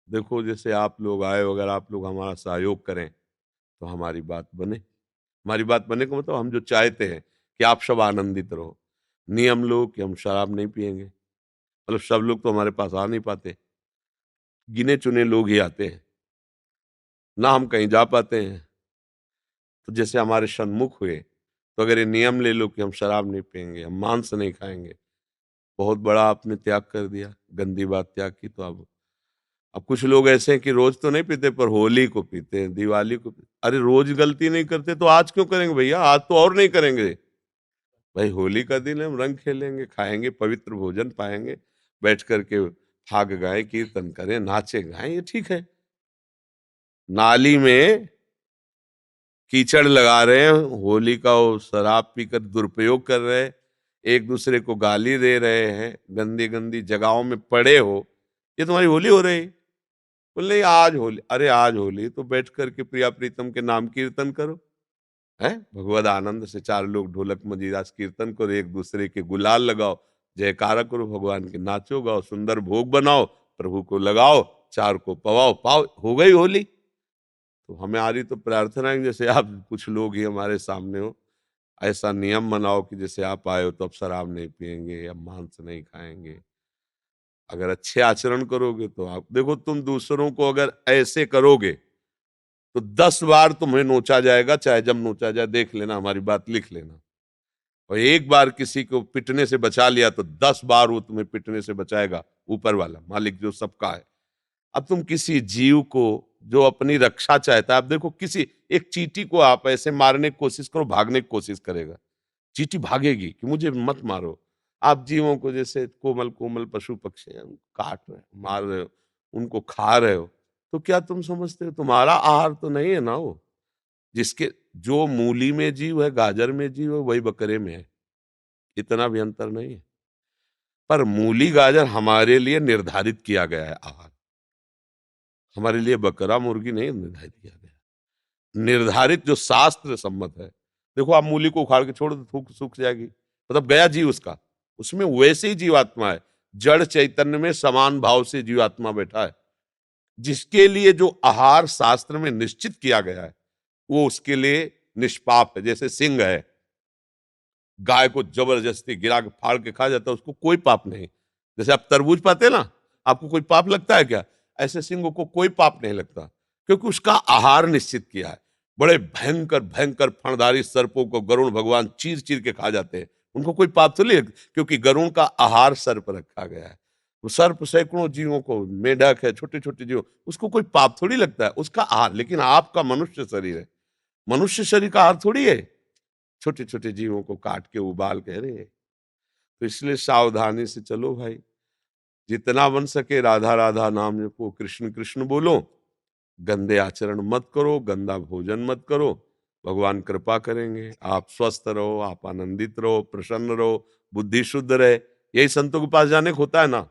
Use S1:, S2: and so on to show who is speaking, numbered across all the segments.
S1: देखो जैसे आप लोग आए, अगर आप लोग हमारा सहयोग करें तो हमारी बात बने। हमारी बात बने का मतलब हम जो चाहते हैं कि आप सब आनंदित रहो। नियम लो कि हम शराब नहीं पिएंगे, मतलब सब लोग तो हमारे पास आ नहीं पाते, गिने चुने लोग ही आते हैं, ना हम कहीं जा पाते हैं। तो जैसे हमारे सन्मुख हुए, तो अगर ये नियम ले लो कि हम शराब नहीं पिएंगे, हम मांस नहीं खाएंगे, बहुत बड़ा आपने त्याग कर दिया, गंदी बात त्याग की। तो अब कुछ लोग ऐसे हैं कि रोज तो नहीं पीते पर होली को पीते हैं, दिवाली को पीते। अरे रोज गलती नहीं करते तो आज क्यों करेंगे भैया? आज तो और नहीं करेंगे भाई। होली का दिन है, हम रंग खेलेंगे, खाएंगे, पवित्र भोजन पाएंगे, बैठ करके फाग गाएं, कीर्तन करें, नाचे गाएं, ये ठीक है। नाली में कीचड़ लगा रहे हैं, होली का वो शराब पीकर दुरुपयोग कर रहे हैं, एक दूसरे को गाली दे रहे हैं, गंदी गंदी जगहों में पड़े हो, ये तुम्हारी होली हो रही? बोले नहीं आज होली। अरे आज होली तो बैठ करके प्रिया प्रीतम के नाम कीर्तन करो, है भगवद आनंद से चार लोग ढोलक मजीरा से कीर्तन करो, एक दूसरे के गुलाल लगाओ, जयकारा करो, भगवान के नाचो गाओ, सुंदर भोग बनाओ, प्रभु को लगाओ, चार को पवाओ, पाओ, हो गई होली। तो हमारी तो प्रार्थना है कि जैसे आप कुछ लोग ही हमारे सामने हो, ऐसा नियम बनाओ कि जैसे आप आए हो तो अब शराब नहीं पिएंगे, अब मांस नहीं खाएंगे। अगर अच्छे आचरण करोगे तो आप देखो, तुम दूसरों को अगर ऐसे करोगे तो 10 बार तुम्हें नोचा जाएगा, चाहे जब नोचा जाए, देख लेना, हमारी बात लिख लेना। और एक बार किसी को पिटने से बचा लिया तो 10 बार वो तुम्हें पिटने से बचाएगा, ऊपर वाला मालिक जो सबका है। अब तुम किसी जीव को जो अपनी रक्षा चाहता है, आप देखो किसी एक चींटी को आप ऐसे मारने की कोशिश करो, भागने की कोशिश करेगा, चींटी भागेगी कि मुझे मत मारो। आप जीवों को जैसे कोमल कोमल पशु पक्षी हैं, उनको काट रहे हो, मार रहे हो, उनको खा रहे हो, तो क्या तुम समझते हो तुम्हारा आहार तो नहीं है ना वो? जिसके जो मूली में जीव है, गाजर में जीव है, वही बकरे में है, इतना भी अंतर नहीं है। पर मूली गाजर हमारे लिए निर्धारित किया गया है आहार, हमारे लिए बकरा मुर्गी नहीं निर्धारित किया गया। निर्धारित जो शास्त्र सम्मत है, देखो आप मूली को उखाड़ के छोड़ दो, थूक सूख जाएगी, मतलब गया जीव उसका। उसमें वैसे ही जीवात्मा है, जड़ चैतन्य में समान भाव से जीवात्मा बैठा है, जिसके लिए जो आहार शास्त्र में निश्चित किया गया है वो उसके लिए निष्पाप है। जैसे सिंह है, गाय को जबरदस्ती गिरा के फाड़ के खा जाता है, उसको कोई पाप नहीं। जैसे आप तरबूज पाते हैं ना, आपको कोई पाप लगता है क्या? ऐसे सिंह को कोई पाप नहीं लगता, क्योंकि उसका आहार निश्चित किया है। बड़े भयंकर भयंकर फणधारी सर्पों को गरुण भगवान चीर चीर के खा जाते हैं, उनको कोई पाप तो नहीं, क्योंकि गरुण का आहार सर्प रखा गया है। वो सर्प सैकड़ों जीवों को, मेढक है, छोटे छोटे जीव, उसको कोई पाप थोड़ी लगता है, उसका आहार। लेकिन आपका मनुष्य शरीर है, मनुष्य शरीर का आहार थोड़ी है छोटे छोटे जीवों को काट के उबाल के। अरे तो इसलिए सावधानी से चलो भाई, जितना बन सके राधा राधा नाम जपो, कृष्ण कृष्ण बोलो, गंदे आचरण मत करो, गंदा भोजन मत करो, भगवान कृपा करेंगे, आप स्वस्थ रहो, आप आनंदित रहो, प्रसन्न रहो, बुद्धि शुद्ध रहे। यही संतों के पास जाने को होता है ना।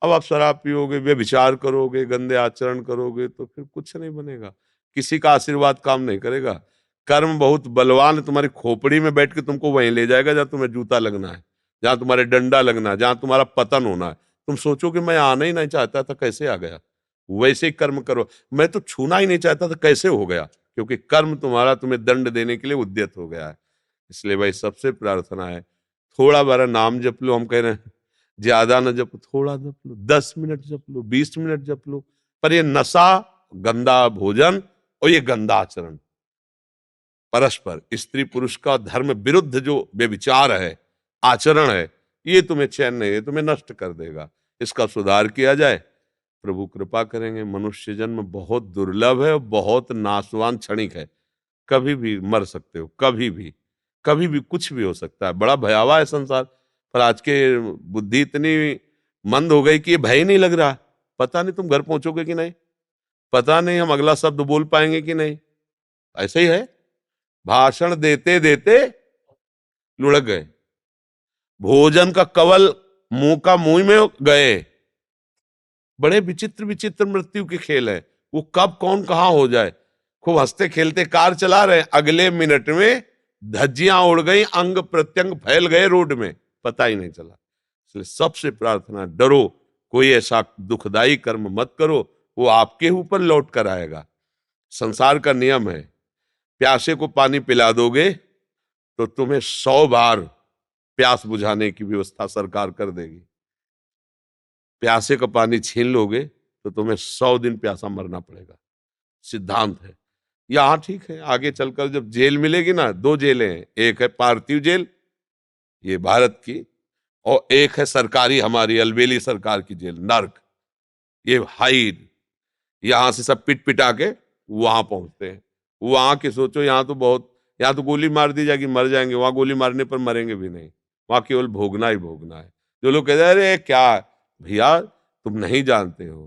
S1: अब आप शराब पियोगे, व्यभिचार करोगे, गंदे आचरण करोगे तो फिर कुछ नहीं बनेगा, किसी का आशीर्वाद काम नहीं करेगा। कर्म बहुत बलवान है, तुम्हारी खोपड़ी में बैठ के तुमको वहीं ले जाएगा जहां तुम्हें जूता लगना है, जहां तुम्हारे डंडा लगना है, जहां तुम्हारा पतन होना है। तुम सोचो कि मैं आना ही नहीं चाहता था, कैसे आ गया? वैसे ही कर्म करो। मैं तो छूना ही नहीं चाहता था, कैसे हो गया? क्योंकि कर्म तुम्हारा तुम्हें दंड देने के लिए उद्यत हो गया है। इसलिए भाई सबसे प्रार्थना है, थोड़ा बारा नाम जप लो। हम कह रहे हैं ज्यादा न जपो, थोड़ा जप लो, 10 मिनट जप लो, 20 मिनट जप लो। पर ये नशा, गंदा भोजन और ये गंदा आचरण, परस्पर स्त्री पुरुष का धर्म विरुद्ध जो व्यभिचार है, आचरण है, ये तुम्हें चैन नहीं है, तुम्हें नष्ट कर देगा। इसका सुधार किया जाए, प्रभु कृपा करेंगे। मनुष्य जन्म बहुत दुर्लभ है और बहुत नाशवान क्षणिक है, कभी भी मर सकते हो, कभी भी, कभी भी कुछ भी हो सकता है। बड़ा भयावह है संसार। पर आज के बुद्धि इतनी मंद हो गई कि ये भय ही नहीं लग रहा। पता नहीं तुम घर पहुंचोगे कि नहीं, पता नहीं हम अगला शब्द बोल पाएंगे कि नहीं। ऐसे ही है, भाषण देते देते लुढ़क गए, भोजन का कवल मुंह का मुंह में गए। बड़े विचित्र विचित्र मृत्यु के खेल है, वो कब कौन कहां हो जाए। खूब हंसते खेलते कार चला रहे, अगले मिनट में धज्जियां उड़ गई, अंग प्रत्यंग फैल गए रोड में, पता ही नहीं चला। इसलिए सबसे प्रार्थना, डरो, कोई ऐसा दुखदाई कर्म मत करो वो आपके ऊपर लौट कर आएगा। संसार का नियम है, प्यासे को पानी पिला दोगे तो तुम्हें 100 बार प्यास बुझाने की व्यवस्था सरकार कर देगी। प्यासे का पानी छीन लोगे तो तुम्हें 100 दिन प्यासा मरना पड़ेगा। सिद्धांत है। यहां ठीक है, आगे चलकर जब जेल मिलेगी ना, 2 जेलें हैं, एक है पार्थिव जेल, ये भारत की, और एक है सरकारी, हमारी अलबेली सरकार की जेल, नर्क। ये हाई, यहां से सब पिट पिटा के वहां पहुंचते हैं। वहां के सोचो, यहाँ तो बहुत, यहाँ तो गोली मार दी जाएगी मर जाएंगे, वहां गोली मारने पर मरेंगे भी नहीं, वहां केवल भोगना ही भोगना है। जो लोग कहते हैं अरे क्या भैया तुम नहीं जानते हो,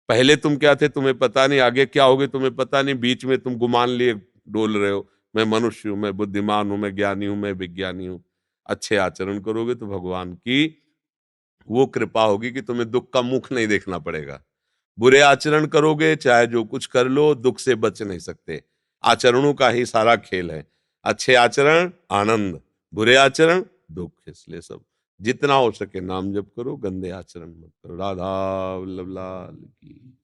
S1: पहले तुम क्या थे तुम्हें पता नहीं, आगे क्या होगे तुम्हें पता नहीं, बीच में तुम गुमान लिए डोल रहे हो। मैं मनुष्य हूं, मैं बुद्धिमान हूं, मैं ज्ञानी हूं, मैं विज्ञानी हूं। अच्छे आचरण करोगे तो भगवान की वो कृपा होगी कि तुम्हें दुख का मुख नहीं देखना पड़ेगा। बुरे आचरण करोगे चाहे जो कुछ कर लो, दुख से बच नहीं सकते। आचरणों का ही सारा खेल है। अच्छे आचरण आनंद, बुरे आचरण दुख। इसलिए सब जितना हो सके नाम जप करो, गंदे आचरण मत करो। राधा वल्लभ लाल की।